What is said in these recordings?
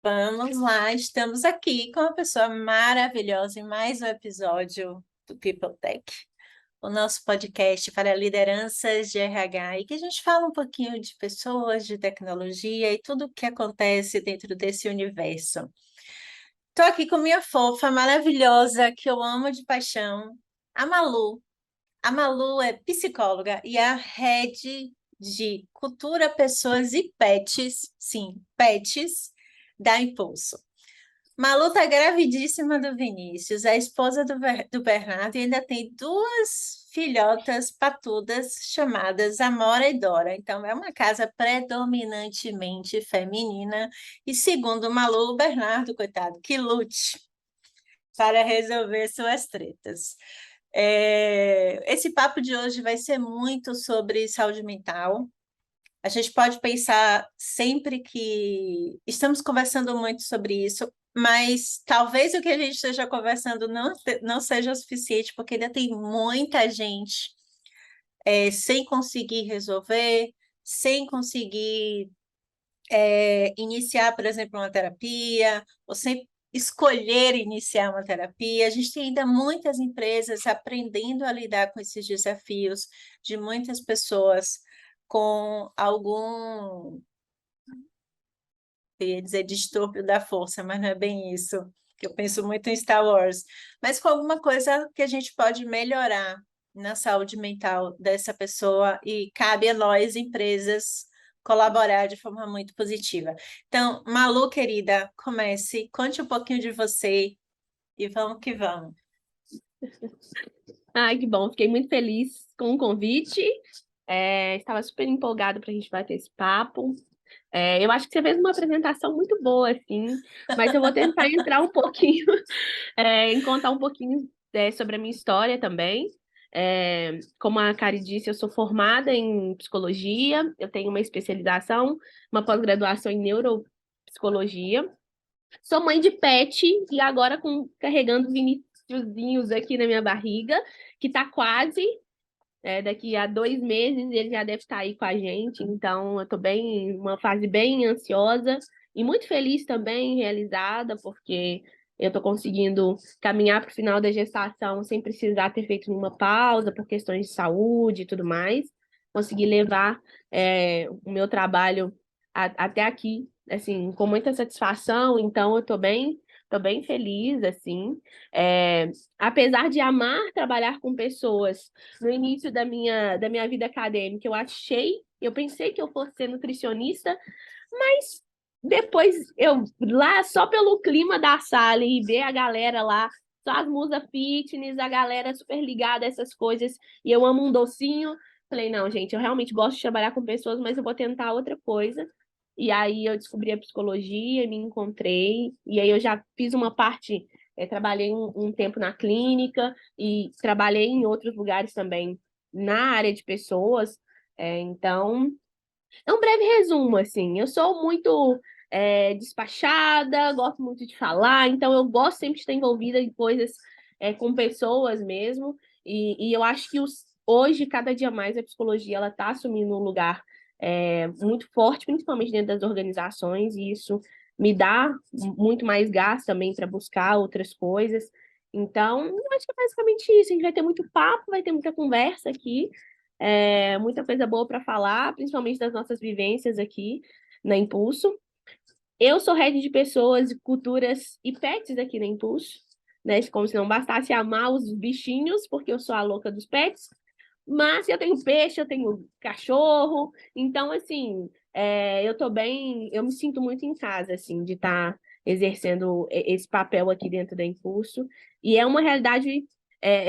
Vamos lá, estamos aqui com uma pessoa maravilhosa em mais um episódio do People Tech, o nosso podcast para lideranças de RH, e que a gente fala um pouquinho de pessoas, de tecnologia e tudo o que acontece dentro desse universo. Estou aqui com minha fofa maravilhosa, que eu amo de paixão, a Malu. A Malu é psicóloga e é a head de cultura, pessoas e pets, sim, pets, da Impulso. Malu tá gravidíssima do Vinícius, a esposa do Bernardo, e ainda tem duas filhotas patudas chamadas Amora e Dora. Então, é uma casa predominantemente feminina. E segundo Malu, o Bernardo, coitado, que lute para resolver suas tretas. Esse papo de hoje vai ser muito sobre saúde mental. A gente pode pensar sempre que estamos conversando muito sobre isso, mas talvez o que a gente esteja conversando não seja o suficiente, porque ainda tem muita gente sem conseguir resolver, sem conseguir iniciar, por exemplo, uma terapia, ou sem escolher iniciar uma terapia. A gente tem ainda muitas empresas aprendendo a lidar com esses desafios de muitas pessoas com algum, eu ia dizer distúrbio da força, mas não é bem isso, que eu penso muito em Star Wars, mas com alguma coisa que a gente pode melhorar na saúde mental dessa pessoa e cabe a nós, empresas, colaborar de forma muito positiva. Então, Malu, querida, comece, conte um pouquinho de você e vamos que vamos. Ai, que bom, fiquei muito feliz com o convite. Estava super empolgada para a gente bater esse papo. Eu acho que você fez uma apresentação muito boa, assim, mas eu vou tentar entrar um pouquinho, em contar um pouquinho, sobre a minha história também. Como a Cari disse, eu sou formada em psicologia, eu tenho uma especialização, uma pós-graduação em neuropsicologia. Sou mãe de pet e agora carregando Viníciusinhos aqui na minha barriga, que tá quase, daqui a 2 meses ele já deve estar aí com a gente, então eu tô uma fase bem ansiosa e muito feliz também, realizada, porque eu tô conseguindo caminhar para o final da gestação sem precisar ter feito nenhuma pausa por questões de saúde e tudo mais. Consegui levar o meu trabalho até aqui, assim, com muita satisfação, então eu tô bem feliz, assim. Apesar de amar trabalhar com pessoas, no início da minha vida acadêmica, eu pensei que eu fosse ser nutricionista, mas depois eu lá, só pelo clima da sala e ver a galera lá, só as musas fitness, a galera super ligada a essas coisas, e eu amo um docinho, falei, não, gente, eu realmente gosto de trabalhar com pessoas, mas eu vou tentar outra coisa. E aí eu descobri a psicologia, me encontrei, e aí eu já fiz uma parte, trabalhei um tempo na clínica e trabalhei em outros lugares também na área de pessoas. Então, é um breve resumo, assim. Eu sou muito despachada, gosto muito de falar, então eu gosto sempre de estar envolvida em coisas com pessoas mesmo. E eu acho que hoje, cada dia mais, a psicologia ela está assumindo um lugar muito forte, principalmente dentro das organizações, e isso me dá muito mais gás também para buscar outras coisas. Então, eu acho que é basicamente isso. A gente vai ter muito papo, vai ter muita conversa aqui. Muita coisa boa para falar, principalmente das nossas vivências aqui na Impulso. Eu sou head de pessoas, culturas e pets aqui na Impulso, né? Como se não bastasse amar os bichinhos, porque eu sou a louca dos pets. Mas eu tenho peixe, eu tenho cachorro, então, assim, eu me sinto muito em casa, assim, de estar exercendo esse papel aqui dentro da Impulso, e é uma realidade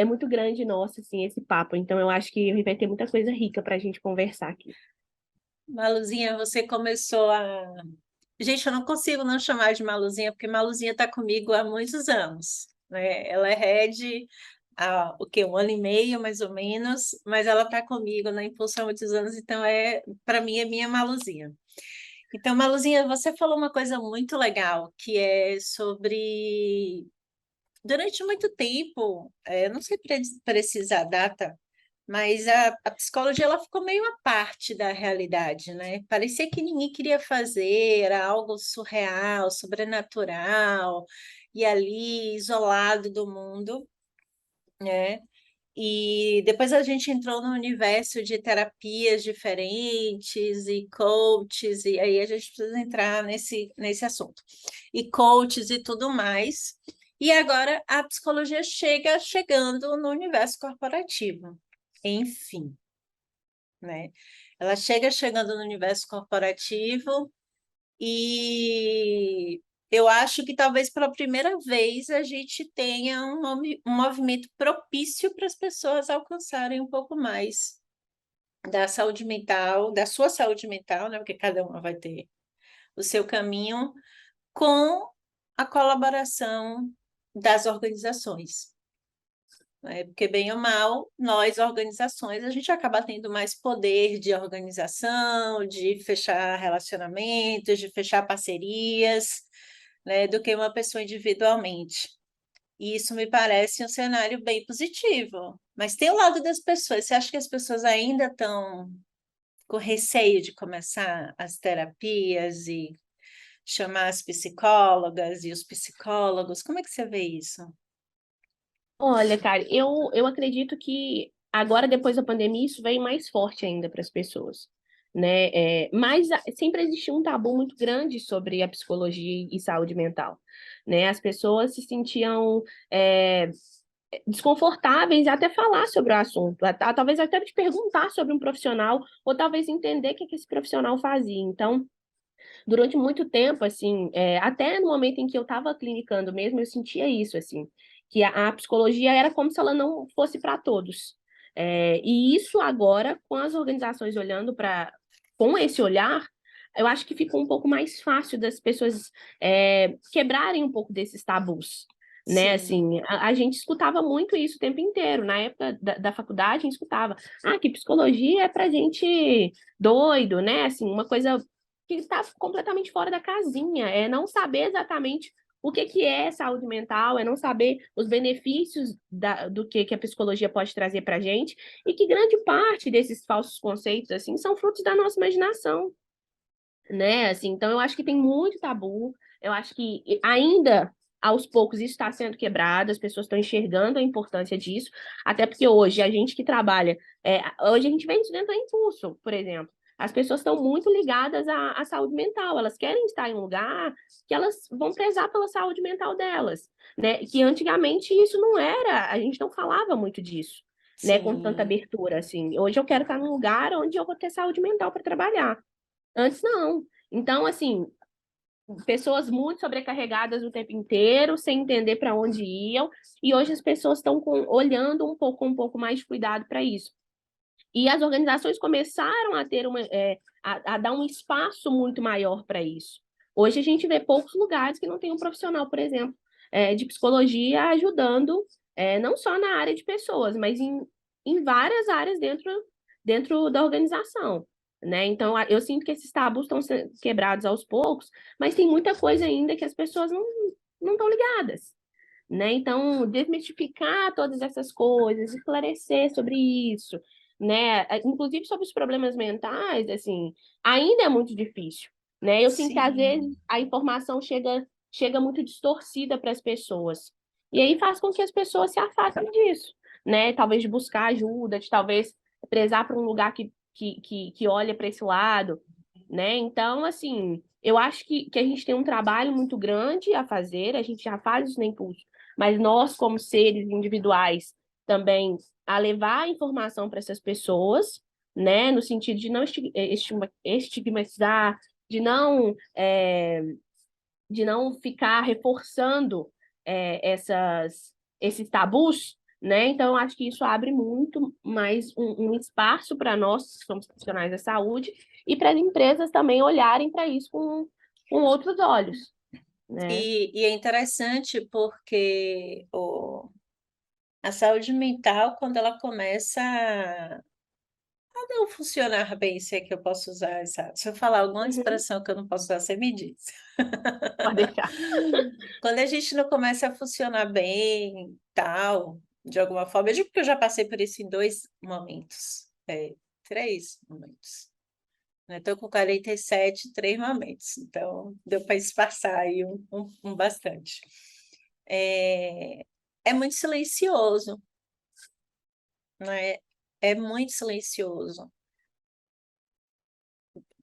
muito grande nossa, assim, esse papo, então eu acho que vai ter muita coisa rica para a gente conversar aqui. Maluzinha, você começou a... Gente, eu não consigo não chamar de Maluzinha, porque Maluzinha está comigo há muitos anos, né? Ela é head há, o quê? 1 ano e meio, mais ou menos, mas ela está comigo na Impulso há muitos anos, então para mim, é minha Maluzinha. Então, Maluzinha, você falou uma coisa muito legal, que é sobre... Durante muito tempo, eu não sei precisar a data, Mas a psicologia ela ficou meio à parte da realidade, né? Parecia que ninguém queria fazer, era algo surreal, sobrenatural, e ali isolado do mundo, né? E depois a gente entrou no universo de terapias diferentes e coaches, e aí a gente precisa entrar nesse assunto. E coaches e tudo mais. E agora a psicologia chegando no universo corporativo. Enfim, né? Ela chegando no universo corporativo e eu acho que talvez pela primeira vez a gente tenha um movimento propício para as pessoas alcançarem um pouco mais da saúde mental, da sua saúde mental, né? Porque cada uma vai ter o seu caminho com a colaboração das organizações, né? Porque, bem ou mal, nós, organizações, a gente acaba tendo mais poder de organização, de fechar relacionamentos, de fechar parcerias, né, do que uma pessoa individualmente. E isso me parece um cenário bem positivo. Mas tem o lado das pessoas. Você acha que as pessoas ainda estão com receio de começar as terapias e chamar as psicólogas e os psicólogos? Como é que você vê isso? Olha, cara, eu acredito que agora, depois da pandemia, isso vem mais forte ainda para as pessoas, né? Mas sempre existiu um tabu muito grande sobre a psicologia e saúde mental, né? As pessoas se sentiam desconfortáveis até falar sobre o assunto, talvez até te perguntar sobre um profissional, ou talvez entender o que esse profissional fazia. Então, durante muito tempo, assim, até no momento em que eu estava clinicando mesmo, eu sentia isso, assim, que a psicologia era como se ela não fosse para todos. E isso agora, com as organizações olhando para, com esse olhar, eu acho que ficou um pouco mais fácil das pessoas quebrarem um pouco desses tabus. Né, Sim, assim, a gente escutava muito isso o tempo inteiro. Na época da faculdade, a gente escutava, que psicologia é pra gente doido, né? Assim, uma coisa que está completamente fora da casinha, é não saber exatamente o que é saúde mental, é não saber os benefícios do que a psicologia pode trazer para a gente, e que grande parte desses falsos conceitos assim são frutos da nossa imaginação, né? Assim, então eu acho que tem muito tabu, eu acho que ainda aos poucos isso está sendo quebrado, as pessoas estão enxergando a importância disso, até porque hoje a gente que trabalha, hoje a gente vê isso dentro do impulso, por exemplo. As pessoas estão muito ligadas à saúde mental, elas querem estar em um lugar que elas vão prezar pela saúde mental delas, né? Que antigamente isso não era, a gente não falava muito disso, né? Com tanta sim. abertura, assim. Hoje eu quero estar num lugar onde eu vou ter saúde mental para trabalhar. Antes não. Então, assim, pessoas muito sobrecarregadas o tempo inteiro, sem entender para onde iam, e hoje as pessoas estão olhando com um pouco mais de cuidado para isso. E as organizações começaram a ter a dar um espaço muito maior para isso. Hoje a gente vê poucos lugares que não tem um profissional, por exemplo, de psicologia ajudando, não só na área de pessoas, mas em várias áreas dentro da organização. Né? Então, eu sinto que esses tabus estão sendo quebrados aos poucos, mas tem muita coisa ainda que as pessoas não estão ligadas. Né? Então, desmistificar todas essas coisas, esclarecer sobre isso, né? Inclusive sobre os problemas mentais, assim, ainda é muito difícil, né? Eu sinto que às vezes Sim, a informação chega muito distorcida para as pessoas. E aí faz com que as pessoas se afastem disso, né? Talvez de buscar ajuda, de talvez prezar para um lugar que olha para esse lado, né? Então, assim, eu acho que a gente tem um trabalho muito grande a fazer, a gente já faz isso no Impulso, mas nós, como seres individuais, também a levar a informação para essas pessoas, né, no sentido de não estigmatizar, de não, de não ficar reforçando esses tabus, né? Então, eu acho que isso abre muito mais um espaço para nós, que somos profissionais da saúde, e para as empresas também olharem para isso com outros olhos, né? e é interessante porque a saúde mental, quando ela começa a não funcionar bem, se é que eu posso usar essa. Se eu falar alguma Uhum, expressão que eu não posso usar, você me diz. pode deixar. Quando a gente não começa a funcionar bem, tal, de alguma forma. Eu digo porque eu já passei por isso em 2 momentos, 3 momentos. Estou com 47, 3 momentos, então deu para espaçar aí um bastante. É muito silencioso, né? É muito silencioso.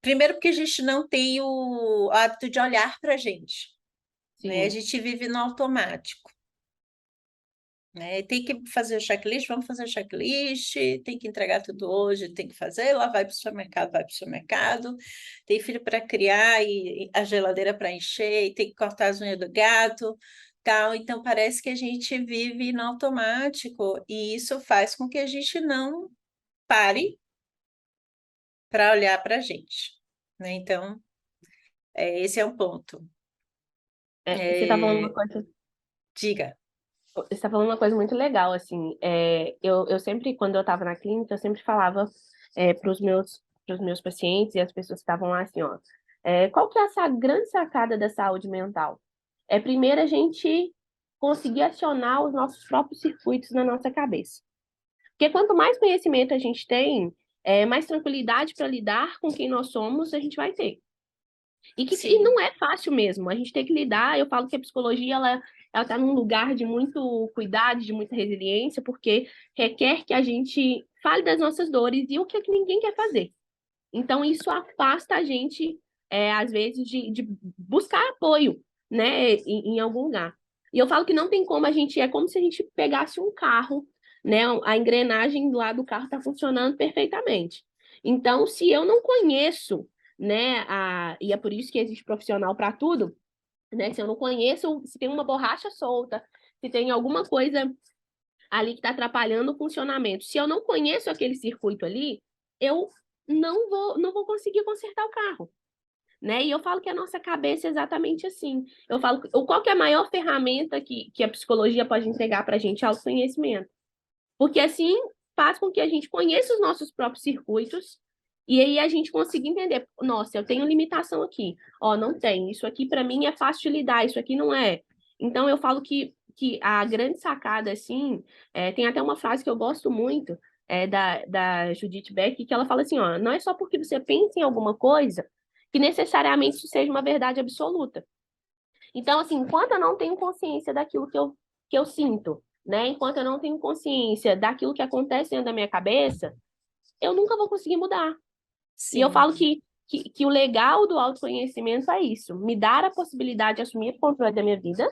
Primeiro porque a gente não tem o hábito de olhar para a gente, né? A Sim. gente vive no automático, né? Tem que fazer o checklist, vamos fazer o checklist, tem que entregar tudo hoje, tem que fazer, lá vai para o supermercado, vai para o supermercado, tem filho para criar e a geladeira para encher, e tem que cortar as unhas do gato, tal. Então parece que a gente vive no automático e isso faz com que a gente não pare para olhar para a gente, né? Então, esse é um ponto. Você está falando uma É, coisa. diga. Você está falando uma coisa muito legal, assim. Eu sempre, quando eu estava na clínica, eu sempre falava para os meus pacientes e as pessoas que estavam lá, assim, ó, qual que é essa grande sacada da saúde mental? É primeiro a gente conseguir acionar os nossos próprios circuitos na nossa cabeça. Porque quanto mais conhecimento a gente tem, mais tranquilidade para lidar com quem nós somos a gente vai ter. E Sim, não é fácil mesmo. A gente tem que lidar. Eu falo que a psicologia ela está num lugar de muito cuidado, de muita resiliência, porque requer que a gente fale das nossas dores e o que ninguém quer fazer. Então, isso afasta a gente, às vezes, de buscar apoio, né, em algum lugar. E eu falo que não tem como é como se a gente pegasse um carro, né, a engrenagem lá do carro está funcionando perfeitamente. Então, se eu não conheço, né, e é por isso que existe profissional para tudo, né, se eu não conheço, se tem uma borracha solta, se tem alguma coisa ali que está atrapalhando o funcionamento. Se eu não conheço aquele circuito ali, eu não vou conseguir consertar o carro, né? E eu falo que a nossa cabeça é exatamente assim. Eu falo, qual que é a maior ferramenta que a psicologia pode entregar para a gente? Autoconhecimento. Porque assim faz com que a gente conheça os nossos próprios circuitos e aí a gente consiga entender, nossa, eu tenho limitação aqui. Ó, não tem. Isso aqui para mim é fácil de lidar, isso aqui não é. Então eu falo que a grande sacada, assim, tem até uma frase que eu gosto muito, da Judith Beck, que ela fala assim, ó, não é só porque você pensa em alguma coisa que necessariamente isso seja uma verdade absoluta. Então, assim, enquanto eu não tenho consciência daquilo que eu sinto, né? Enquanto eu não tenho consciência daquilo que acontece dentro da minha cabeça, eu nunca vou conseguir mudar. E eu sim. falo que o legal do autoconhecimento é isso, me dar a possibilidade de assumir o controle da minha vida,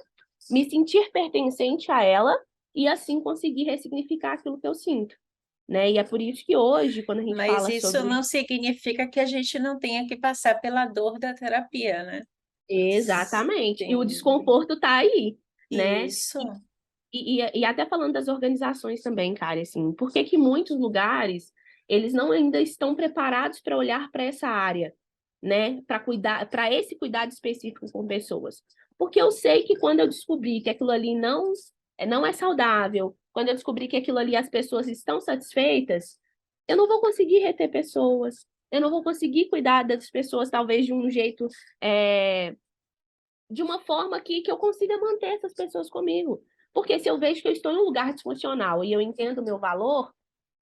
me sentir pertencente a ela e assim conseguir ressignificar aquilo que eu sinto, né? E é por isso que hoje, quando a gente Mas fala isso não sobre. significa que a gente não tenha que passar pela dor da terapia, né? Exatamente. E o Sim, desconforto tá aí, né? isso, E até falando das organizações também, cara, assim, por que que muitos lugares eles não ainda estão preparados para olhar para essa área, né? Para cuidar, para esse cuidado específico com pessoas? Porque eu sei que quando eu descobri que aquilo ali não é saudável, quando eu descobri que aquilo ali as pessoas estão satisfeitas, eu não vou conseguir reter pessoas, eu não vou conseguir cuidar das pessoas, talvez de um jeito, é, de uma forma que eu consiga manter essas pessoas comigo. Porque se eu vejo que eu estou em um lugar disfuncional e eu entendo o meu valor,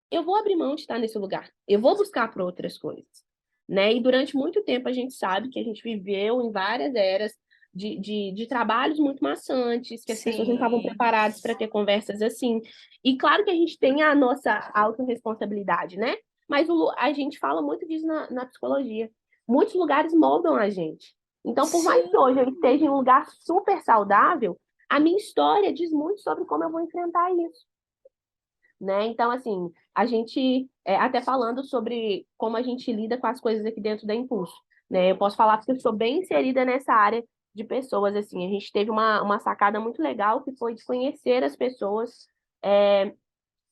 eu vou abrir mão de estar nesse lugar. Eu vou buscar por outras coisas. Né? E durante muito tempo a gente sabe que a gente viveu em várias eras de trabalhos muito maçantes, que as pessoas não estavam sim, preparadas para ter conversas assim. E claro que a gente tem a nossa autorresponsabilidade, né? Mas a gente fala muito disso na psicologia. Muitos lugares moldam a gente. Então, por mais que hoje eu sim. esteja em um lugar super saudável, a minha história diz muito sobre como eu vou enfrentar isso, né? Então, assim, a gente, até falando sobre como a gente lida com as coisas aqui dentro da Impulso, né? Eu posso falar porque eu sou bem inserida nessa área de pessoas, assim, a gente teve uma sacada muito legal que foi de conhecer as pessoas,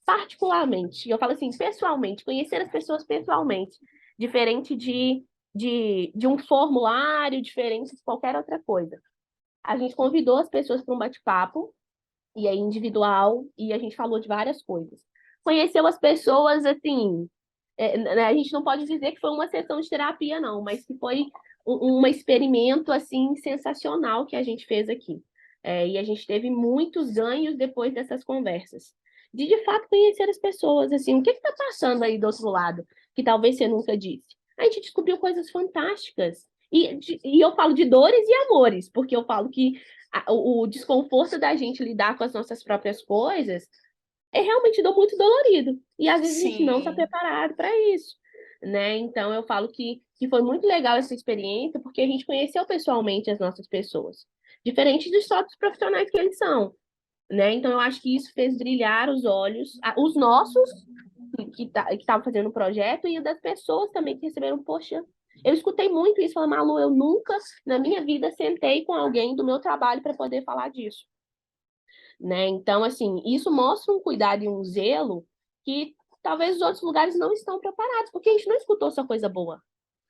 particularmente, eu falo assim, pessoalmente, conhecer as pessoas pessoalmente, diferente de um formulário, diferente de qualquer outra coisa. A gente convidou as pessoas para um bate-papo, e aí individual, e a gente falou de várias coisas. Conheceu as pessoas, assim, a gente não pode dizer que foi uma sessão de terapia, não, mas que foi um experimento, assim, sensacional que a gente fez aqui. E a gente teve muitos ganhos depois dessas conversas. de fato conhecer as pessoas, assim, o que está passando aí do outro lado, que talvez você nunca disse. A gente descobriu coisas fantásticas. E eu falo de dores e amores, porque eu falo que o desconforto da gente lidar com as nossas próprias coisas é realmente muito dolorido. E às vezes a gente não está Sim, preparado para isso, né? Então eu falo que foi muito legal essa experiência, porque a gente conheceu pessoalmente as nossas pessoas, diferente dos sócios profissionais que eles são, né? Então eu acho que isso fez brilhar os olhos, os nossos que estavam fazendo o projeto e das pessoas também que receberam, poxa, eu escutei muito isso, falando, Malu, eu nunca na minha vida sentei com alguém do meu trabalho para poder falar disso, né? Então, assim, isso mostra um cuidado e um zelo que talvez os outros lugares não estão preparados, porque a gente não escutou só coisa boa,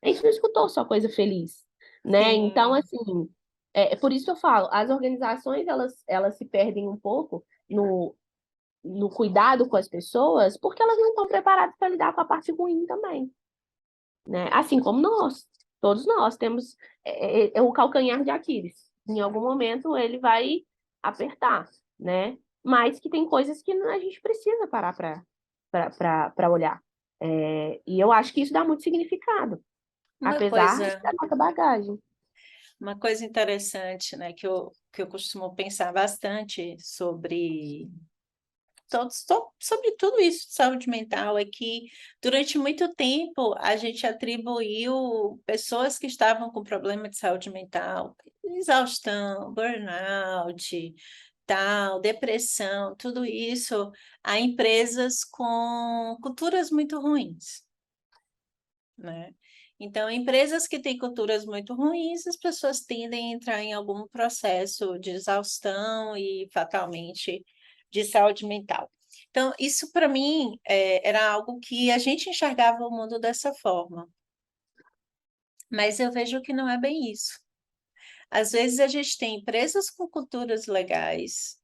a gente não escutou só coisa feliz, né? Então, sim. assim, é por isso que eu falo, as organizações, elas se perdem um pouco no cuidado com as pessoas, porque elas não estão preparadas para lidar com a parte ruim também, né? Assim como nós, todos nós temos o calcanhar de Aquiles. Em algum momento ele vai apertar, né? Mas que tem coisas que a gente precisa parar para olhar. E eu acho que isso dá muito significado, Uma apesar coisa, da nossa bagagem. uma coisa interessante, né, que eu costumo pensar bastante sobre tudo isso de saúde mental é que durante muito tempo a gente atribuiu pessoas que estavam com problema de saúde mental, exaustão, burnout, tal, depressão, tudo isso a empresas com culturas muito ruins, né? Então, empresas que têm culturas muito ruins, as pessoas tendem a entrar em algum processo de exaustão e fatalmente de saúde mental. Então, isso para mim era algo que a gente enxergava o mundo dessa forma, mas eu vejo que não é bem isso. Às vezes a gente tem empresas com culturas legais,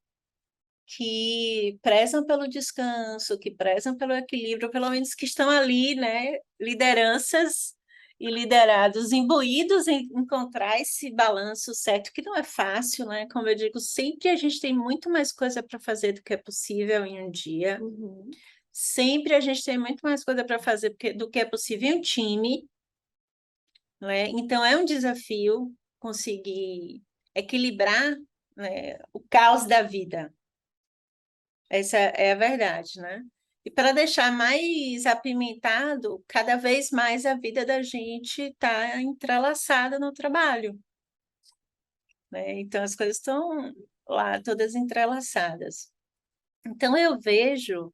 que prezam pelo descanso, que prezam pelo equilíbrio, pelo menos que estão ali, né, lideranças e liderados imbuídos em encontrar esse balanço certo, que não é fácil, né? Como eu digo, sempre a gente tem muito mais coisa para fazer do que é possível em um dia. Uhum. Sempre a gente tem muito mais coisa para fazer do que é possível em um time, né? Então é um desafio conseguir equilibrar, né, o caos da vida. Essa é a verdade, né? E para deixar mais apimentado, cada vez mais a vida da gente está entrelaçada no trabalho, né? Então as coisas estão lá todas entrelaçadas. Então eu vejo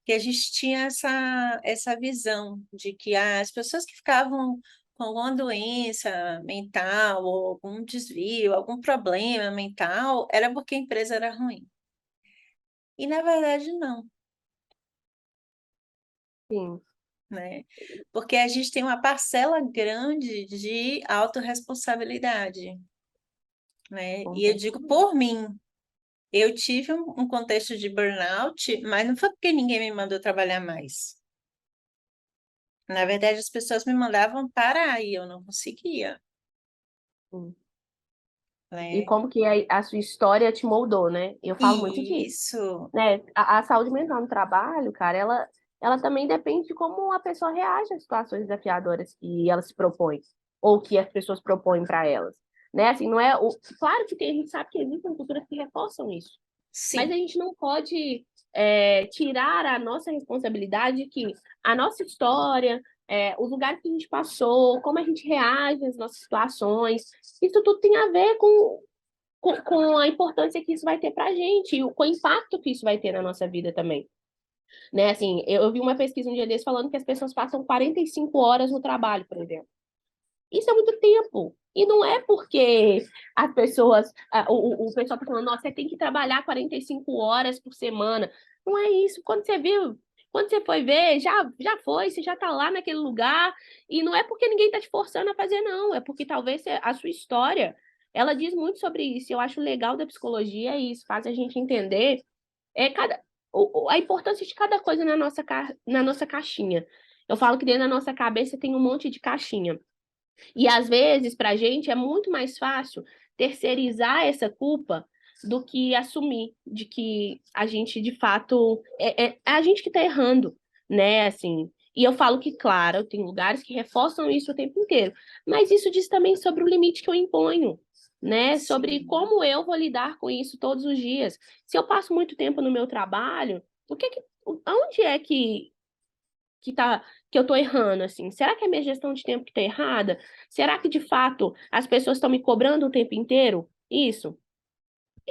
que a gente tinha essa visão de que as pessoas que ficavam com alguma doença mental ou algum desvio, algum problema mental, era porque a empresa era ruim. E na verdade não. Sim, Né? Porque a gente tem uma parcela grande de autorresponsabilidade, né? com E eu digo certeza. por mim, eu tive um contexto de burnout, mas não foi porque ninguém me mandou trabalhar mais. Na verdade, as pessoas me mandavam parar e eu não conseguia, Sim. E né? como que a sua história te moldou, né? Eu falo muito disso, Isso, né? A saúde mental no trabalho, cara, ela também depende de como a pessoa reage às situações desafiadoras que ela se propõe, ou que as pessoas propõem para elas, né? Assim, não é claro que a gente sabe que existem culturas que reforçam isso, mas a sim, gente não pode tirar a nossa responsabilidade que a nossa história, os lugares que a gente passou, como a gente reage às nossas situações, isso tudo tem a ver com a importância que isso vai ter para a gente e com o impacto que isso vai ter na nossa vida também. Né? Assim, eu vi uma pesquisa um dia desse falando que as pessoas passam 45 horas no trabalho, por exemplo. Isso é muito tempo. E não é porque as pessoas, o pessoal está falando, nossa, você tem que trabalhar 45 horas por semana. Não é isso. Quando você foi ver, já foi, você já está lá naquele lugar. E não é porque ninguém está te forçando a fazer, não. É porque talvez a sua história, ela diz muito sobre isso. Eu acho legal da psicologia é isso, faz a gente entender a importância de cada coisa na nossa caixinha. Eu falo que dentro da nossa cabeça tem um monte de caixinha. E às vezes, para a gente, é muito mais fácil terceirizar essa culpa do que assumir de que a gente, de fato, é a gente que está errando, né? Assim, e eu falo que, claro, tem lugares que reforçam isso o tempo inteiro, mas isso diz também sobre o limite que eu imponho, né? Sobre Sim, como eu vou lidar com isso todos os dias. Se eu passo muito tempo no meu trabalho, onde é que eu tô errando, assim? Será que é minha gestão de tempo que tá errada? Será que, de fato, as pessoas estão me cobrando o tempo inteiro? Isso.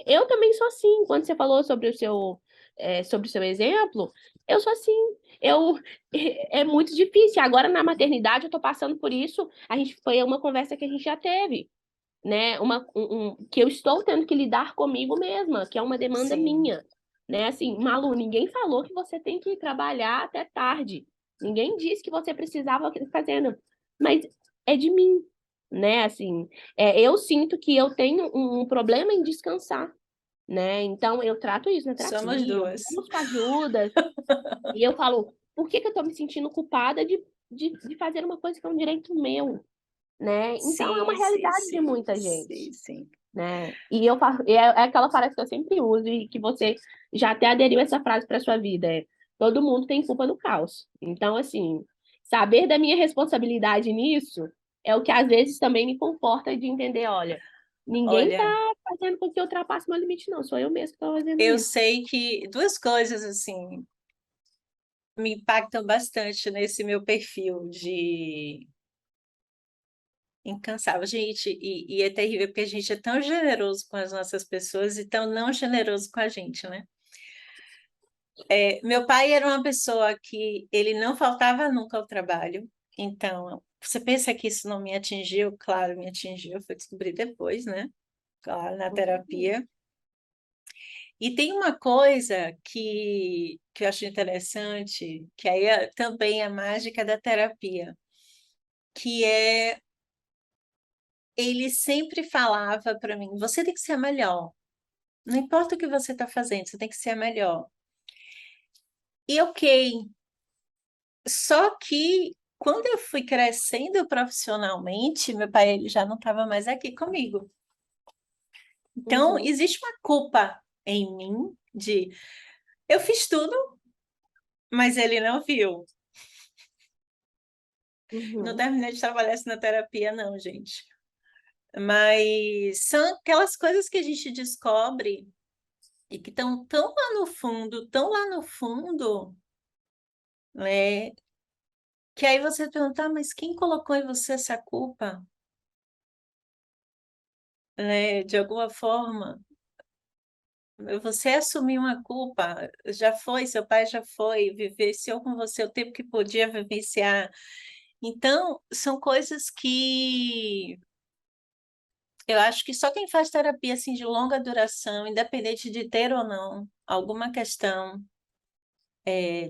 Eu também sou assim. Quando você falou sobre o seu exemplo, eu sou assim. Eu, é muito difícil. Agora, na maternidade, eu tô passando por isso. Foi uma conversa que a gente já teve, né? Que eu estou tendo que lidar comigo mesma, que é uma demanda sim. minha, né? Assim, Malu, ninguém falou que você tem que trabalhar até tarde. Ninguém disse que você precisava fazendo, mas é de mim, né? Assim, eu sinto que eu tenho um problema em descansar, né? Então eu trato isso na Somos terapia, eu duas. busco ajuda e eu falo, por que que eu tô me sentindo culpada de fazer uma coisa que é um direito meu, né? Então é uma Sim, sim, realidade de sim, muita gente, sim, sim. né? E eu faço, é aquela frase que eu sempre uso e que você já até aderiu essa frase para sua vida, todo mundo tem culpa no caos. Então, assim, saber da minha responsabilidade nisso é o que às vezes também me conforta de entender, olha, ninguém tá Olha, fazendo com que eu ultrapasse meu limite, não, sou eu mesmo que estou fazendo eu isso. sei que duas coisas assim me impactam bastante nesse meu perfil de incansável, gente, e é terrível porque a gente é tão generoso com as nossas pessoas e tão não generoso com a gente, né? Meu pai era uma pessoa que ele não faltava nunca ao trabalho, então você pensa que isso não me atingiu? Claro, me atingiu, eu fui descobrir depois, né? Claro, na Com certeza. terapia. E tem uma coisa que eu acho interessante, que aí também é a mágica da terapia, que é ele sempre falava para mim: você tem que ser a melhor, não importa o que você está fazendo, você tem que ser a melhor. E ok, só que quando eu fui crescendo profissionalmente, meu pai ele já não estava mais aqui comigo. Então, Uhum, existe uma culpa em mim de eu fiz tudo, mas ele não viu. Não uhum. terminei de trabalhar isso na terapia, não, gente. Mas são aquelas coisas que a gente descobre e que estão tão lá no fundo, né? Que aí você pergunta, mas quem colocou em você essa culpa? Né? De alguma forma, você assumiu uma culpa, já foi, seu pai já foi, vivenciou com você o tempo que podia vivenciar. Então, são coisas que eu acho que só quem faz terapia assim de longa duração, independente de ter ou não alguma questão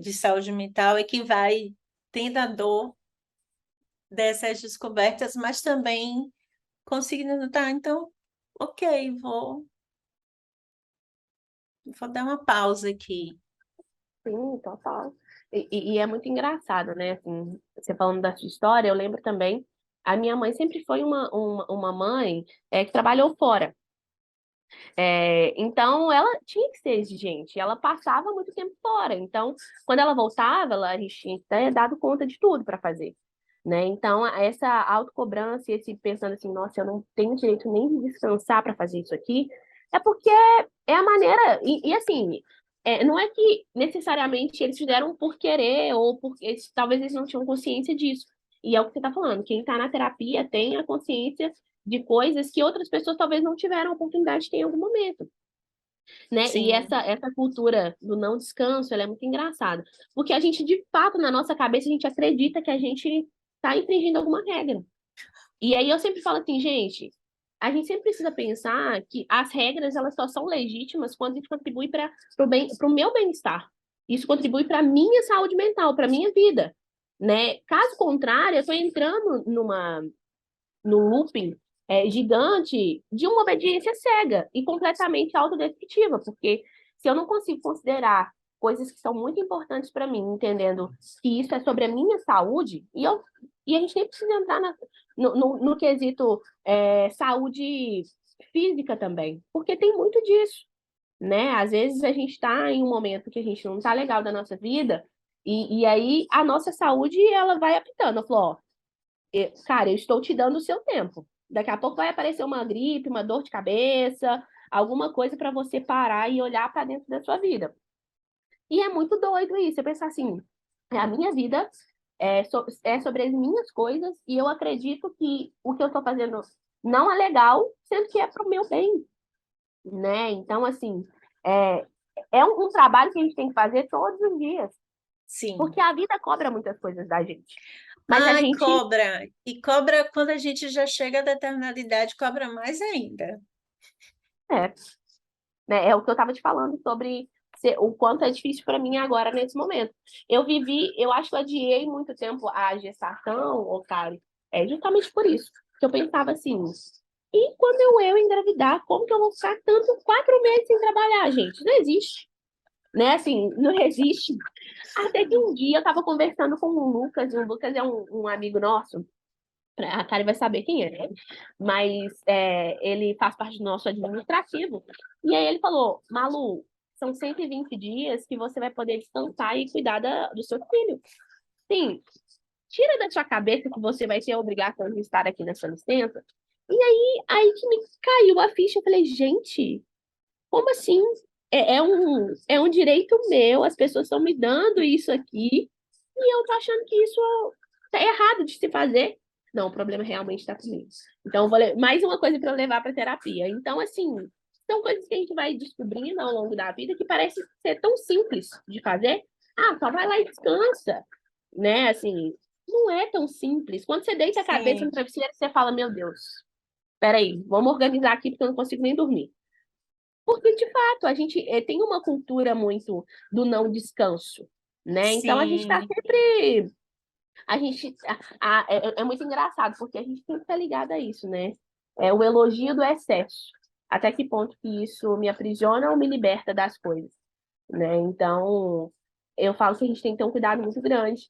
de saúde mental, é que vai tendo a dor dessas descobertas, mas também conseguindo, tá, então, ok, vou dar uma pausa aqui. Sim, total. E é muito engraçado, né? Assim, você falando da sua história, eu lembro também, a minha mãe sempre foi uma mãe que trabalhou fora. Então, ela tinha que ser exigente, ela passava muito tempo fora. Então, quando ela voltava, a gente tinha que ter dado conta de tudo para fazer. Né? Então, essa autocobrança e esse pensando assim, nossa, eu não tenho direito nem de descansar para fazer isso aqui, é porque é a maneira. E assim, não é que necessariamente eles fizeram por querer ou porque talvez eles não tinham consciência disso. E é o que você está falando, quem está na terapia tem a consciência de coisas que outras pessoas talvez não tiveram a oportunidade de ter em algum momento, né? E Sim, essa cultura do não descanso, ela é muito engraçada, porque a gente, de fato, na nossa cabeça, a gente acredita que a gente está infringindo alguma regra. E aí eu sempre falo assim, gente, a gente sempre precisa pensar que as regras, elas só são legítimas quando a gente contribui para o meu bem-estar. Isso contribui para a minha saúde mental, para a minha vida, né? Caso contrário, eu estou entrando num looping gigante de uma obediência cega e completamente autodestrutiva, porque se eu não consigo considerar coisas que são muito importantes para mim, entendendo que isso é sobre a minha saúde, e a gente nem precisa entrar no quesito saúde física também, porque tem muito disso, né? Às vezes a gente está em um momento que a gente não está legal da nossa vida, e aí a nossa saúde, ela vai apitando. Ela falou, ó, cara, eu estou te dando o seu tempo. Daqui a pouco vai aparecer uma gripe, uma dor de cabeça, alguma coisa para você parar e olhar para dentro da sua vida. E é muito doido isso, você pensar assim, a minha vida é sobre as minhas coisas e eu acredito que o que eu estou fazendo não é legal, sendo que é para o meu bem, né? Então, assim, é, é um trabalho que a gente tem que fazer todos os dias, Sim. porque a vida cobra muitas coisas da gente. Mas a Ai, gente, cobra. E cobra quando a gente já chega a determinada idade, cobra mais ainda. é, né, é o que eu estava te falando sobre o quanto é difícil para mim agora nesse momento. Eu acho que eu adiei muito tempo a gestação, ô Kari, justamente por isso. Que eu pensava assim, e quando eu engravidar, como que eu vou ficar tanto 4 meses sem trabalhar, gente? Não existe, né? Assim, não existe. Até que um dia eu estava conversando com o Lucas, e o Lucas é um amigo nosso, a Kari vai saber quem é, né? Mas ele faz parte do nosso administrativo. E aí ele falou, Malu, são 120 dias que você vai poder descansar e cuidar do seu filho. Sim, tira da sua cabeça que você vai ter a obrigação de estar aqui nessa licença. E aí que me caiu a ficha, eu falei, gente, como assim? É um direito meu, as pessoas estão me dando isso aqui, e eu tô achando que isso tá errado de se fazer. Não, o problema realmente está comigo. Então, mais uma coisa para eu levar para terapia. Então, assim, são coisas que a gente vai descobrindo ao longo da vida que parece ser tão simples de fazer. Ah, só vai lá e descansa, né? Assim, não é tão simples. Quando você deita a cabeça no Sim, travesseiro, você fala, meu Deus, peraí, vamos organizar aqui porque eu não consigo nem dormir. Porque, de fato, a gente tem uma cultura muito do não descanso, né? Então, a gente está sim, sempre. A gente. É muito engraçado, porque a gente tem que estar ligado a isso, né? É o elogio do excesso. Até que ponto que isso me aprisiona ou me liberta das coisas, né? Então, eu falo que a gente tem que ter um cuidado muito grande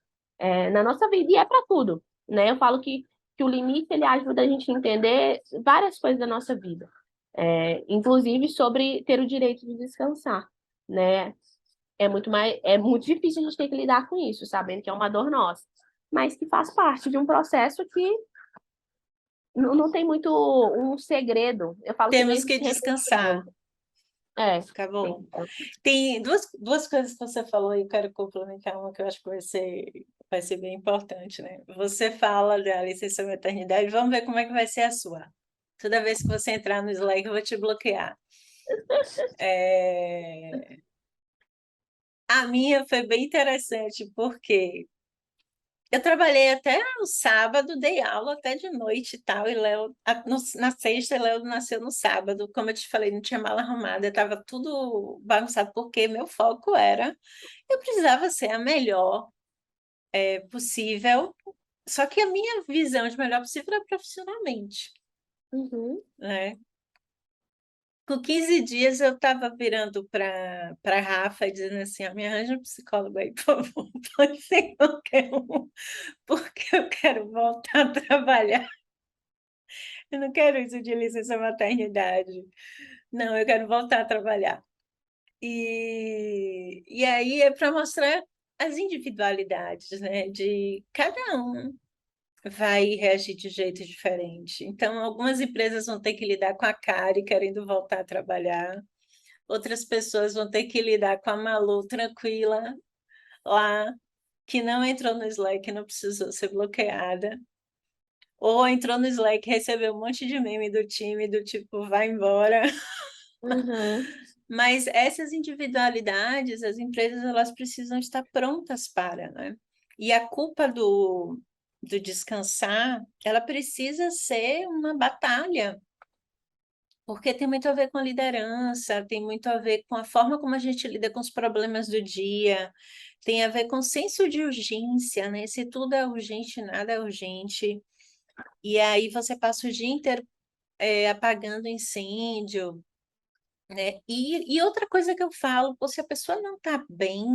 na nossa vida, e é para tudo, né? Eu falo que o limite, ele ajuda a gente a entender várias coisas da nossa vida, inclusive sobre ter o direito de descansar, né? É muito difícil a gente ter que lidar com isso, sabendo que é uma dor nossa, mas que faz parte de um processo que não tem muito um segredo. Eu falo que não temos que existe receita de descansar. bolo. É, tem. Acabou. Tem duas coisas que você falou e eu quero complementar uma que eu acho que vai ser bem importante, né? Você fala da licença maternidade, vamos ver como é que vai ser a sua. Toda vez que você entrar no Slack, eu vou te bloquear. É, A minha foi bem interessante, porque eu trabalhei até o sábado, dei aula até de noite e tal, e Léo, na sexta, Léo nasceu no sábado, como eu te falei, não tinha mala arrumada, estava tudo bagunçado, porque meu foco era, eu precisava ser a melhor possível, só que a minha visão de melhor possível era profissionalmente, Uhum. né? Com 15 dias eu estava virando para Rafa e dizendo assim, me arranja um psicólogo aí, por favor, pode ser qualquer um, porque eu quero voltar a trabalhar. Eu não quero isso de licença maternidade. Não, eu quero voltar a trabalhar. E aí é para mostrar as individualidades, né? De cada um vai reagir de jeito diferente. Então, algumas empresas vão ter que lidar com a Kari querendo voltar a trabalhar. Outras pessoas vão ter que lidar com a Malu tranquila lá, que não entrou no Slack, não precisou ser bloqueada. Ou entrou no Slack, recebeu um monte de meme do time, do tipo, vai embora. Uhum. Mas essas individualidades, as empresas, elas precisam estar prontas para, né? E a culpa do descansar, ela precisa ser uma batalha, porque tem muito a ver com a liderança, tem muito a ver com a forma como a gente lida com os problemas do dia, tem a ver com o senso de urgência, né? Se tudo é urgente, nada é urgente. E aí você passa o dia inteiro apagando incêndio, né? E outra coisa que eu falo, pô, se a pessoa não está bem,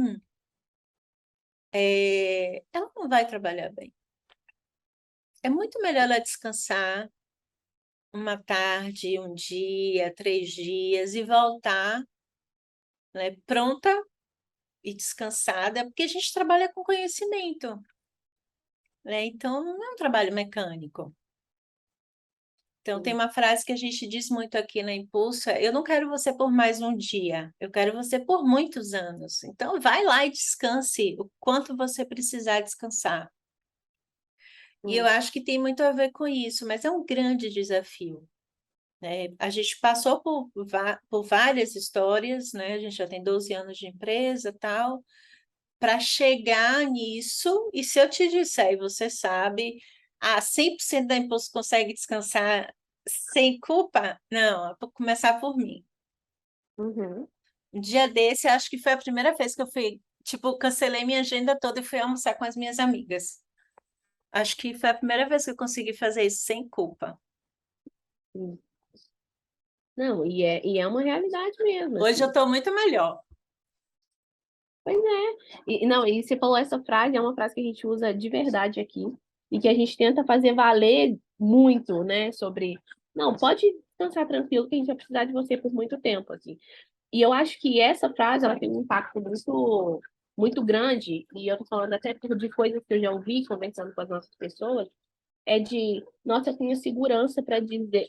ela não vai trabalhar bem. É muito melhor ela descansar, uma tarde, um dia, 3 dias e voltar, né, pronta e descansada, porque a gente trabalha com conhecimento, né? Então não é um trabalho mecânico. Então tem Sim. uma frase que a gente diz muito aqui na Impulso, eu não quero você por mais um dia, eu quero você por muitos anos. Então vai lá e descanse o quanto você precisar descansar. E eu Sim. acho que tem muito a ver com isso, mas é um grande desafio, né? A gente passou por várias histórias, né? A gente já tem 12 anos de empresa, tal, para chegar nisso. E se eu te disser, e você sabe, 100% da Impulso consegue descansar sem culpa? Não, vou começar por mim. Uhum. Um dia desse, acho que foi a primeira vez que eu fui, tipo, cancelei minha agenda toda e fui almoçar com as minhas amigas. Acho que foi a primeira vez que eu consegui fazer isso sem culpa. Sim. Não, e é uma realidade mesmo, Hoje eu assim. estou muito melhor. Pois é. Não, e você falou essa frase, é uma frase que a gente usa de verdade aqui, e que a gente tenta fazer valer muito, né? Sobre, não, pode descansar tranquilo, que a gente vai precisar de você por muito tempo, assim. E eu acho que essa frase, ela tem um impacto muito, muito grande, e eu tô falando até de coisas que eu já ouvi conversando com as nossas pessoas, é de, nossa, eu tenho segurança para dizer,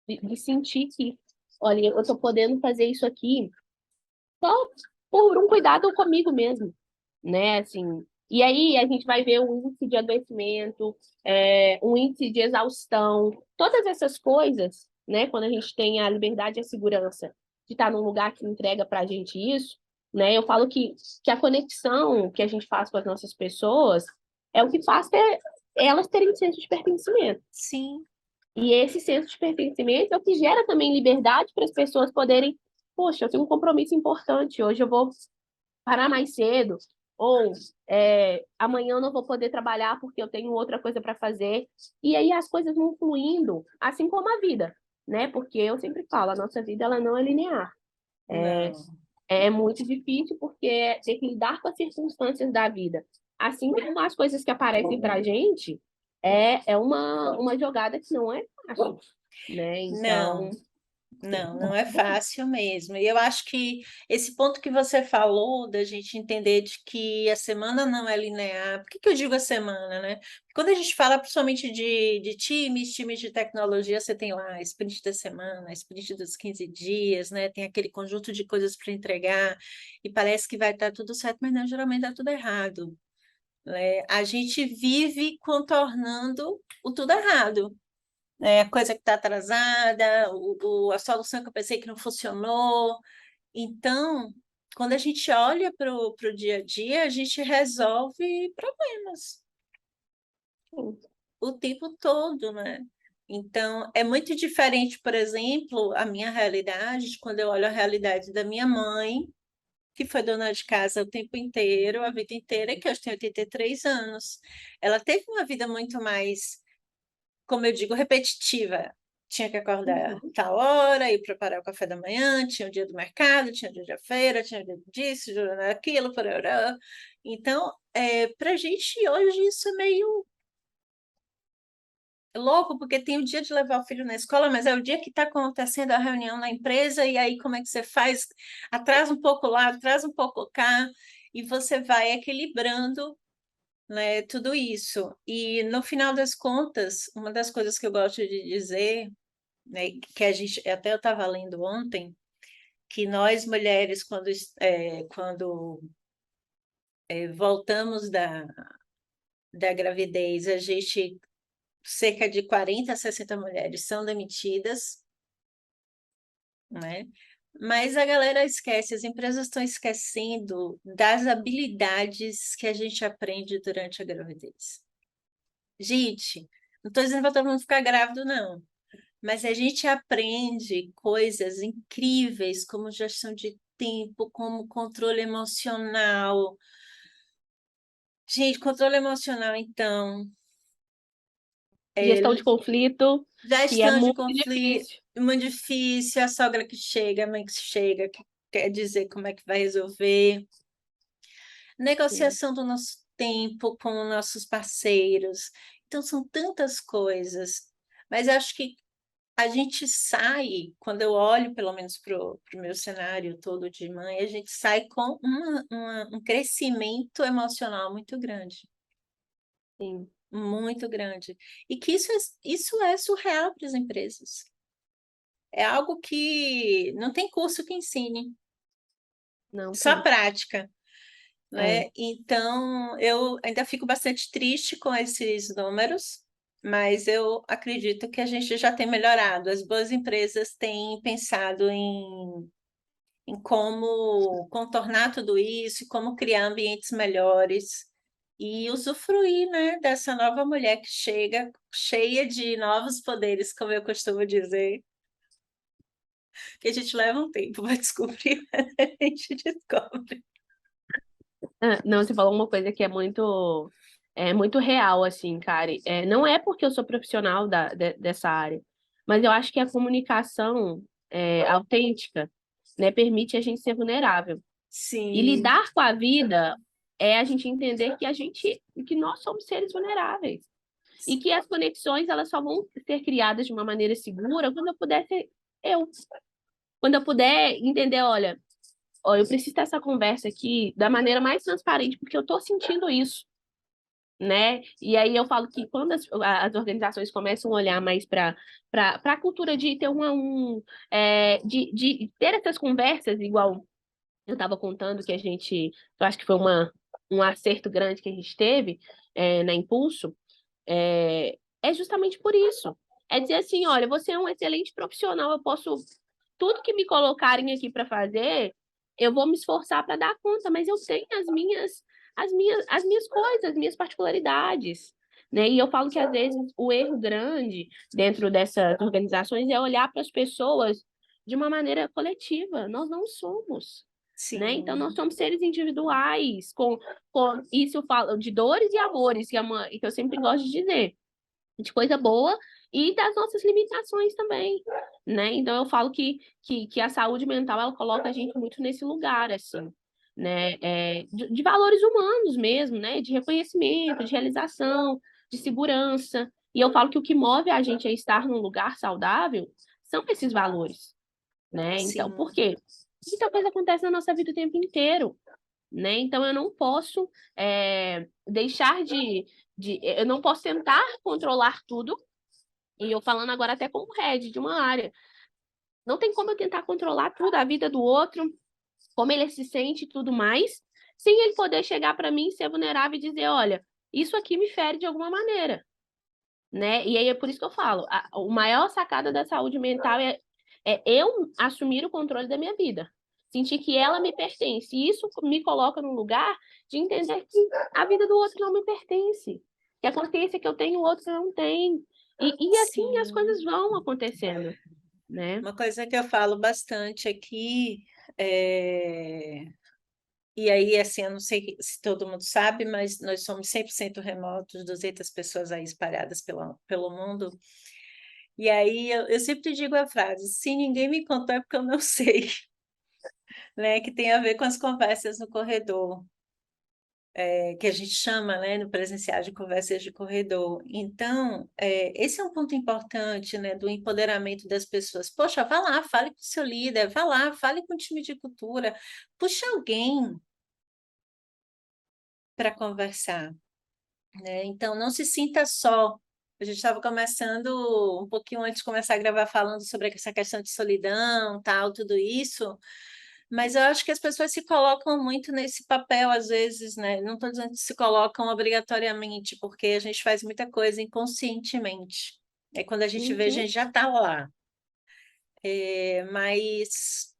de sentir que, olha, eu tô podendo fazer isso aqui só por um cuidado comigo mesmo, né? Assim, e aí a gente vai ver um índice de adoecimento, um índice de exaustão, todas essas coisas, né? Quando a gente tem a liberdade e a segurança de estar num lugar que entrega para a gente isso, né? Eu falo que a conexão que a gente faz com as nossas pessoas é o que faz elas terem senso de pertencimento. Sim, E esse senso de pertencimento é o que gera também liberdade para as pessoas poderem, poxa, eu tenho um compromisso importante, hoje eu vou parar mais cedo, ou amanhã eu não vou poder trabalhar porque eu tenho outra coisa para fazer. E aí as coisas vão fluindo, assim como a vida, né? Porque eu sempre falo, a nossa vida ela não é linear. não, É muito difícil porque tem que lidar com as circunstâncias da vida. Assim como as coisas que aparecem para a gente, é uma jogada que não é fácil, né? Então, não. Não é fácil mesmo. E eu acho que esse ponto que você falou, da gente entender de que a semana não é linear, por que que eu digo a semana, né? Quando a gente fala principalmente de times de tecnologia, você tem lá a sprint da semana, a sprint dos 15 dias, né? Tem aquele conjunto de coisas para entregar, e parece que vai estar tudo certo, mas não, geralmente está tudo errado, né? A gente vive contornando o tudo errado, a coisa que está atrasada, a solução que eu pensei que não funcionou. Então, quando a gente olha para o dia a dia, a gente resolve problemas o tempo todo, né? Então, é muito diferente, por exemplo, a minha realidade, quando eu olho a realidade da minha mãe, que foi dona de casa o tempo inteiro, a vida inteira, que hoje tem 83 anos. Ela teve uma vida muito mais, como eu digo, repetitiva. Tinha que acordar uhum. tal hora, ir preparar o café da manhã, tinha o dia do mercado, tinha o dia da feira, tinha o dia disso, dia daquilo, parará. Então, para a gente hoje isso é meio louco, porque tem o dia de levar o filho na escola, mas é o dia que está acontecendo a reunião na empresa, e aí como é que você faz? Atrasa um pouco lá, atrasa um pouco cá, e você vai equilibrando, né, tudo isso. E no final das contas, uma das coisas que eu gosto de dizer, né, que a gente, até eu estava lendo ontem, que nós mulheres, quando voltamos da gravidez, a gente, cerca de 40 a 60 mulheres são demitidas, né? Mas a galera esquece, as empresas estão esquecendo das habilidades que a gente aprende durante a gravidez. Gente, não estou dizendo para todo mundo ficar grávido, não. Mas a gente aprende coisas incríveis, como gestão de tempo, como controle emocional. Gente, controle emocional, então, Gestão é de conflito, que é gestão de muito conflito, difícil. muito difícil, a sogra que chega, a mãe que chega, que quer dizer como é que vai resolver. Sim. Negociação do nosso tempo com nossos parceiros. Então, são tantas coisas. Mas acho que a gente sai, quando eu olho pelo menos para o meu cenário todo de mãe, a gente sai com um crescimento emocional Sim, muito grande. E que isso é surreal para as empresas. É algo que não tem curso que ensine, não só tem. prática, É. né? Então, eu ainda fico bastante triste com esses números, mas eu acredito que a gente já tem melhorado. As boas empresas têm pensado em como contornar tudo isso, como criar ambientes melhores e usufruir, né, dessa nova mulher que chega cheia de novos poderes, como eu costumo dizer, que a gente leva um tempo para descobrir, mas a gente descobre. Ah, não, você falou uma coisa que é muito real, assim, cara. Não é porque eu sou profissional dessa área, mas eu acho que a comunicação autêntica, né, permite a gente ser vulnerável. E Sim, lidar com a vida é a gente entender que nós somos seres vulneráveis. E que as conexões, elas só vão ser criadas de uma maneira segura quando eu puder ser eu. Quando eu puder entender, olha, ó, eu preciso ter essa conversa aqui da maneira mais transparente, porque eu tô sentindo isso, né? E aí eu falo que quando as organizações começam a olhar mais para a cultura de ter de ter essas conversas, igual eu estava contando que eu acho que foi um acerto grande que a gente teve na Impulso, é justamente por isso. É dizer assim, olha, você é um excelente profissional, eu posso tudo que me colocarem aqui para fazer, eu vou me esforçar para dar conta, mas eu tenho as minhas coisas, as minhas particularidades, né? E eu falo que às vezes o erro grande dentro dessas organizações é olhar para as pessoas de uma maneira coletiva. Nós não somos, né? Então nós sim, somos seres individuais, com isso eu falo de dores e amores, que eu sempre gosto de dizer de coisa boa e das nossas limitações também, né? Então eu falo que a saúde mental ela coloca a gente muito nesse lugar, assim, né? De valores humanos mesmo, né? De reconhecimento, de realização, de segurança. E eu falo que o que move a gente a estar num lugar saudável são esses valores, né? Então, por sim, quê? Muita coisa acontece na nossa vida o tempo inteiro, né? Então eu não posso deixar eu não posso tentar controlar tudo. E eu falando agora até como head de uma área, não tem como eu tentar controlar tudo, a vida do outro, como ele se sente e tudo mais, sem ele poder chegar para mim, ser vulnerável e dizer, olha, isso aqui me fere de alguma maneira, né? E aí é por isso que eu falo, o maior sacada da saúde mental é eu assumir o controle da minha vida. Sentir que ela me pertence. E isso me coloca no lugar de entender que a vida do outro não me pertence. Que a consciência que eu tenho, o outro não tem. E assim as coisas sim. vão acontecendo, né? Uma coisa que eu falo bastante aqui, é, e aí, assim, eu não sei se todo mundo sabe, mas nós somos 100% remotos, 200 pessoas aí espalhadas pelo mundo. E aí eu sempre digo a frase: se ninguém me contou é porque eu não sei, né? Que tem a ver com as conversas no corredor, que a gente chama, né, no presencial de conversas de corredor. Então, esse é um ponto importante, né, do empoderamento das pessoas. Poxa, vá lá, fale com o seu líder, vá lá, fale com o time de cultura, puxa alguém para conversar, né? Então, não se sinta só. A gente estava começando um pouquinho antes de começar a gravar falando sobre essa questão de solidão, tal, tudo isso. Mas eu acho que as pessoas se colocam muito nesse papel, às vezes, né? Não estou dizendo que se colocam obrigatoriamente, porque a gente faz muita coisa inconscientemente. É quando a gente vê, a Uhum. gente já está lá. Mas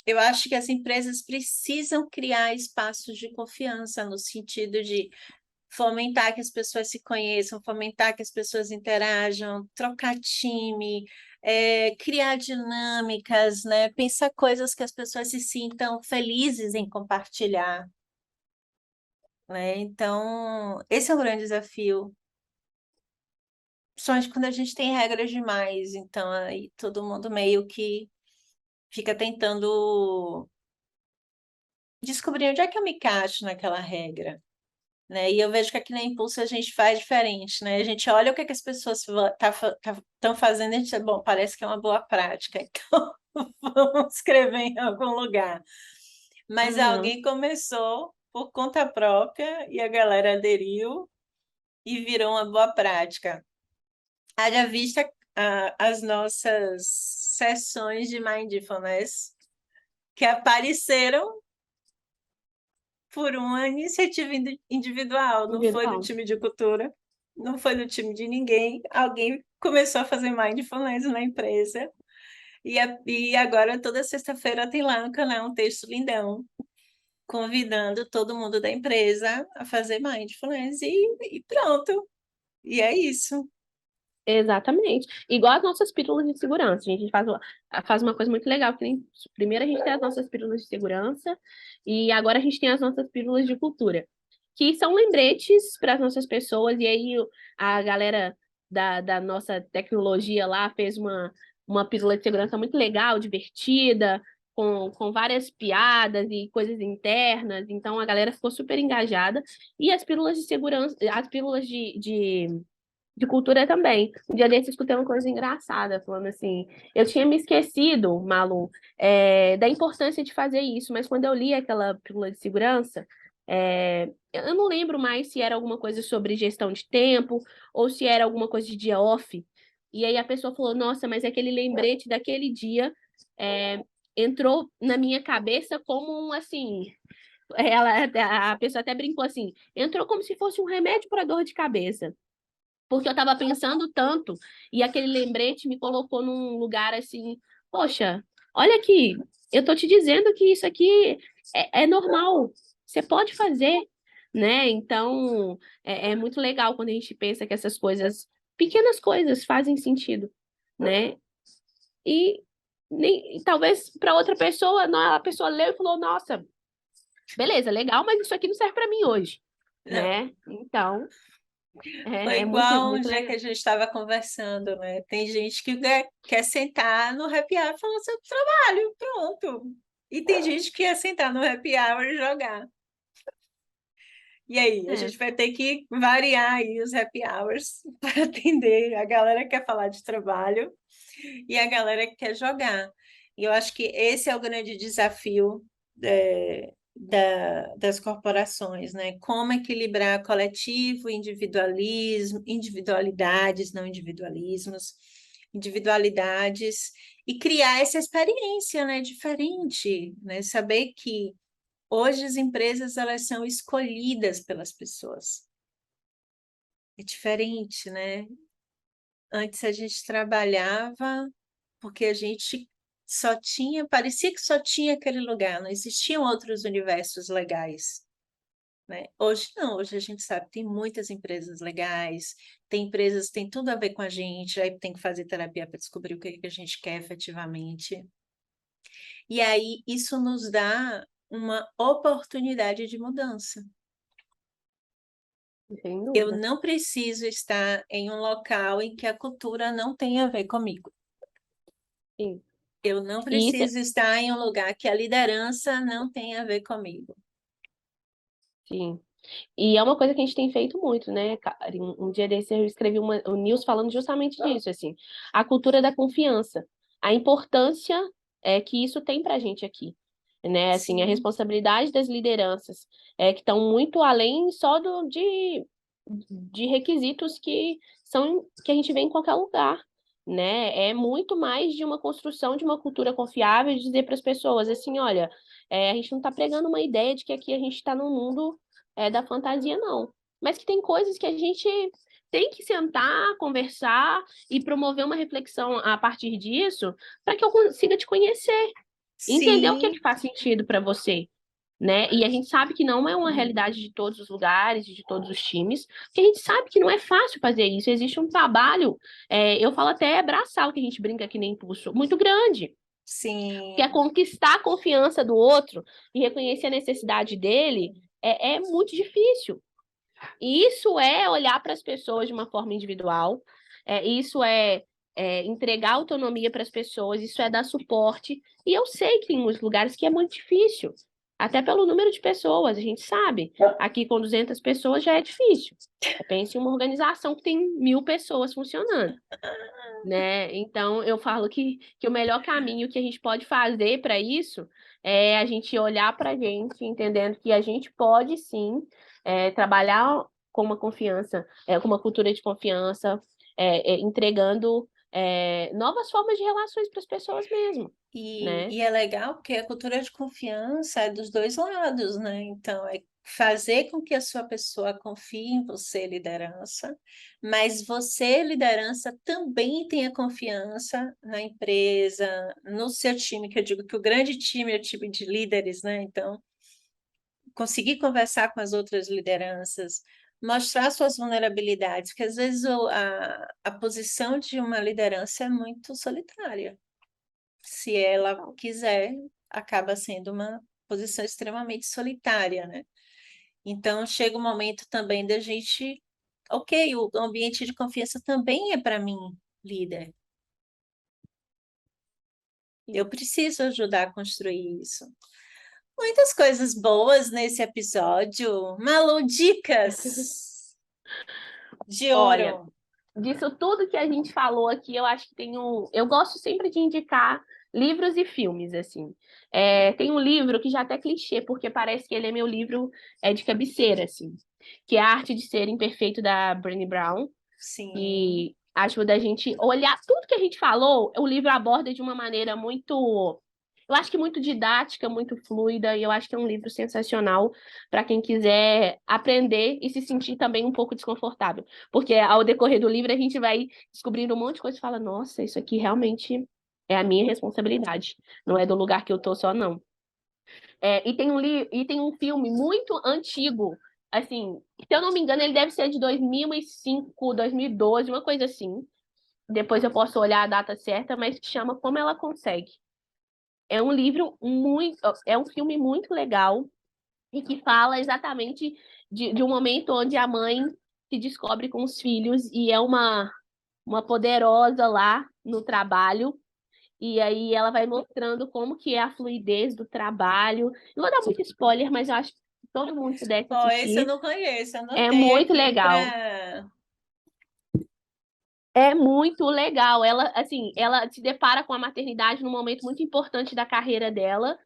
eu acho que as empresas precisam criar espaços de confiança, no sentido de fomentar que as pessoas se conheçam, fomentar que as pessoas interajam, trocar time, criar dinâmicas, né? Pensar coisas que as pessoas se sintam felizes em compartilhar, né? Então, esse é um grande desafio. Principalmente quando a gente tem regras demais, então aí todo mundo meio que fica tentando descobrir onde é que eu me encaixo naquela regra. né? E eu vejo que aqui na Impulso a gente faz diferente, né? A gente olha o que, que as pessoas estão fazendo e a gente diz, bom, parece que é uma boa prática, então vamos escrever em algum lugar. Mas Aham, alguém começou por conta própria e a galera aderiu e virou uma boa prática. Haja vista as nossas sessões de mindfulness que apareceram por uma iniciativa individual, não foi do individual. time de cultura, não foi do time de ninguém. Alguém começou a fazer mindfulness na empresa e agora toda sexta-feira tem lá no canal um texto lindão convidando todo mundo da empresa a fazer mindfulness e pronto. E é isso. Exatamente. Igual as nossas pílulas de segurança. A gente faz uma coisa muito legal. Primeiro a gente tem as nossas pílulas de segurança e agora a gente tem as nossas pílulas de cultura, que são lembretes para as nossas pessoas. E aí a galera da nossa tecnologia lá fez uma pílula de segurança muito legal, divertida, com várias piadas e coisas internas. Então a galera ficou super engajada. E as pílulas de segurança, as pílulas de cultura também. Um dia desse eu escutei uma coisa engraçada, falando assim, eu tinha me esquecido, Malu, da importância de fazer isso, mas quando eu li aquela pílula de segurança, eu não lembro mais se era alguma coisa sobre gestão de tempo ou se era alguma coisa de dia off. E aí a pessoa falou, nossa, mas aquele lembrete daquele dia é, entrou na minha cabeça como um, assim, a pessoa até brincou assim, entrou como se fosse um remédio para dor de cabeça porque eu estava pensando tanto e aquele lembrete me colocou num lugar assim, poxa, olha aqui, eu tô te dizendo que isso aqui é normal, você pode fazer, né? Então é muito legal quando a gente pensa que essas coisas, pequenas coisas, fazem sentido, né? E talvez para outra pessoa, a pessoa leu e falou, nossa, beleza, legal, mas isso aqui não serve para mim hoje, Não. né? Então Foi é muito, igual um muito dia que legal. a gente estava conversando, né? Tem gente que quer sentar no happy hour e falar sobre trabalho, pronto. E tem gente que quer sentar no happy hour e jogar. E aí, a É. gente vai ter que variar aí os happy hours para atender a galera que quer falar de trabalho e a galera que quer jogar. E eu acho que esse é o grande desafio das corporações, né? Como equilibrar coletivo, individualismo, individualidades, não individualismos, individualidades, e criar essa experiência, né, diferente, né? Saber que hoje as empresas elas são escolhidas pelas pessoas. É diferente, né? Antes a gente trabalhava porque a gente só tinha, parecia que só tinha aquele lugar, não existiam outros universos legais, né? Hoje não, hoje a gente sabe, tem muitas empresas legais, tem empresas que têm tudo a ver com a gente, aí tem que fazer terapia para descobrir o que que a gente quer efetivamente. E aí isso nos dá uma oportunidade de mudança. Sem Eu dúvida. não preciso estar em um local em que a cultura não tem a ver comigo. Sim. Eu não E isso, preciso estar em um lugar que a liderança não tem a ver comigo. sim. E é uma coisa que a gente tem feito muito, né, Karen? Um dia desse eu escrevi um news falando justamente disso, assim, a cultura da confiança, a importância que isso tem para a gente aqui, né? Assim, a Sim, responsabilidade das lideranças que estão muito além só de requisitos que são que a gente vê em qualquer lugar. Né? É muito mais de uma construção de uma cultura confiável, de dizer para as pessoas assim, olha, a gente não está pregando uma ideia de que aqui a gente está num mundo da fantasia, não. Mas que tem coisas que a gente tem que sentar, conversar e promover uma reflexão a partir disso, para que eu consiga te conhecer, entender o que é que sim, faz sentido para você, né? E a gente sabe que não é uma realidade de todos os lugares, de todos os times, porque a gente sabe que não é fácil fazer isso. Existe um trabalho, eu falo até braçal, que a gente brinca aqui no Impulso, muito grande, que é sim, conquistar a confiança do outro e reconhecer a necessidade dele é muito difícil. E isso é olhar para as pessoas de uma forma individual, isso é entregar autonomia para as pessoas, isso é dar suporte. E eu sei que tem muitos lugares que é muito difícil. Até pelo número de pessoas, a gente sabe. Aqui com 200 pessoas já é difícil. Pense em uma organização que tem 1.000 pessoas funcionando, né? Então, eu falo que o melhor caminho que a gente pode fazer para isso é a gente olhar para a gente, entendendo que a gente pode sim trabalhar com uma confiança, com uma cultura de confiança, entregando novas formas de relações para as pessoas mesmo, né? E é legal porque a cultura de confiança é dos dois lados, né? Então, é fazer com que a sua pessoa confie em você, liderança, mas você, liderança, também tenha confiança na empresa, no seu time, que eu digo que o grande time é o time de líderes, né? Então, conseguir conversar com as outras lideranças, mostrar suas vulnerabilidades, porque às vezes a posição de uma liderança é muito solitária. Se ela quiser, acaba sendo uma posição extremamente solitária, né? Então, chega o momento também da gente, ok, o ambiente de confiança também é para mim, líder. Eu Sim. preciso ajudar a construir isso. Muitas coisas boas nesse episódio. Malu, dicas de Olha, ouro. disso tudo que a gente falou aqui, eu acho que eu gosto sempre de indicar livros e filmes, assim. Tem um livro que já é até clichê, porque parece que ele é meu livro de cabeceira, assim, que é A Arte de Ser Imperfeito, da Brené Brown, Sim. que ajuda a gente a olhar tudo que a gente falou, o livro aborda de uma maneira muito, eu acho que muito didática, muito fluida, e eu acho que é um livro sensacional para quem quiser aprender e se sentir também um pouco desconfortável. Porque ao decorrer do livro a gente vai descobrindo um monte de coisa e fala, nossa, isso aqui realmente é a minha responsabilidade, não é do lugar que eu tô só, não. E tem um filme muito antigo, assim, se eu não me engano, ele deve ser de 2005, 2012, uma coisa assim. Depois eu posso olhar a data certa, mas que chama Como Ela Consegue. É um livro muito, é um filme muito legal e que fala exatamente de um momento onde a mãe se descobre com os filhos e é uma poderosa lá no trabalho. E aí ela vai mostrando como que é a fluidez do trabalho. Não vou dar muito spoiler, mas eu acho que todo mundo deve Ó, esse eu assistir. não conheço, É anotei muito aqui legal. para. É muito legal. Ela, assim, ela se depara com a maternidade num momento muito importante da carreira dela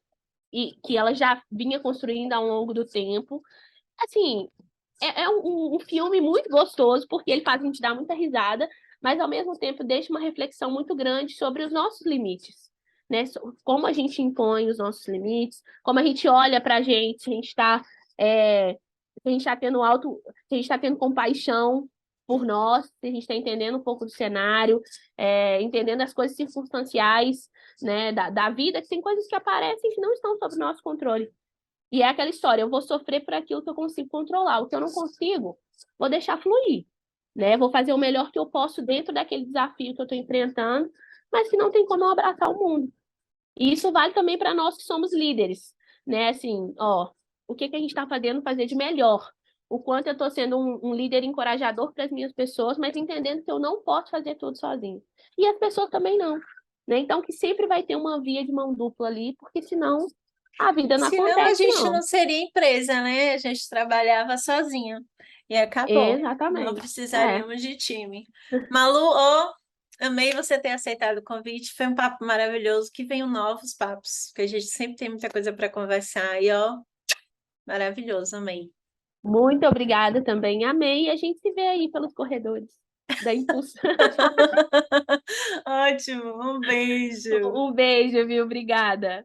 e que ela já vinha construindo ao longo do tempo. Assim, é um filme muito gostoso porque ele faz a gente dar muita risada, mas ao mesmo tempo deixa uma reflexão muito grande sobre os nossos limites, né? Como a gente impõe os nossos limites, como a gente olha para a gente está se a gente está tendo se a gente está tendo compaixão por nós, se a gente está entendendo um pouco do cenário, entendendo as coisas circunstanciais, né, da vida, que tem coisas que aparecem que não estão sob nosso controle. E é aquela história, eu vou sofrer por aquilo que eu consigo controlar. O que eu não consigo, vou deixar fluir, né? Vou fazer o melhor que eu posso dentro daquele desafio que eu estou enfrentando, mas que não tem como eu abraçar o mundo. E isso vale também para nós que somos líderes, né? Assim, ó, o que que a gente está fazendo fazer de melhor? O quanto eu estou sendo um líder encorajador para as minhas pessoas, mas entendendo que eu não posso fazer tudo sozinho. E as pessoas também não, né? Então, que sempre vai ter uma via de mão dupla ali, porque senão a vida não Senão a acontece, gente não. não seria empresa, né? A gente trabalhava sozinho e acabou. Não Exatamente. É. precisaríamos de time. Malu, ó, amei você ter aceitado o convite. Foi um papo maravilhoso. Que venham novos papos, porque a gente sempre tem muita coisa para conversar. E ó, maravilhoso, amei. Muito obrigada também. Amei. E a gente se vê aí pelos corredores da Impulso. Ótimo, um beijo. Um beijo, viu? Obrigada.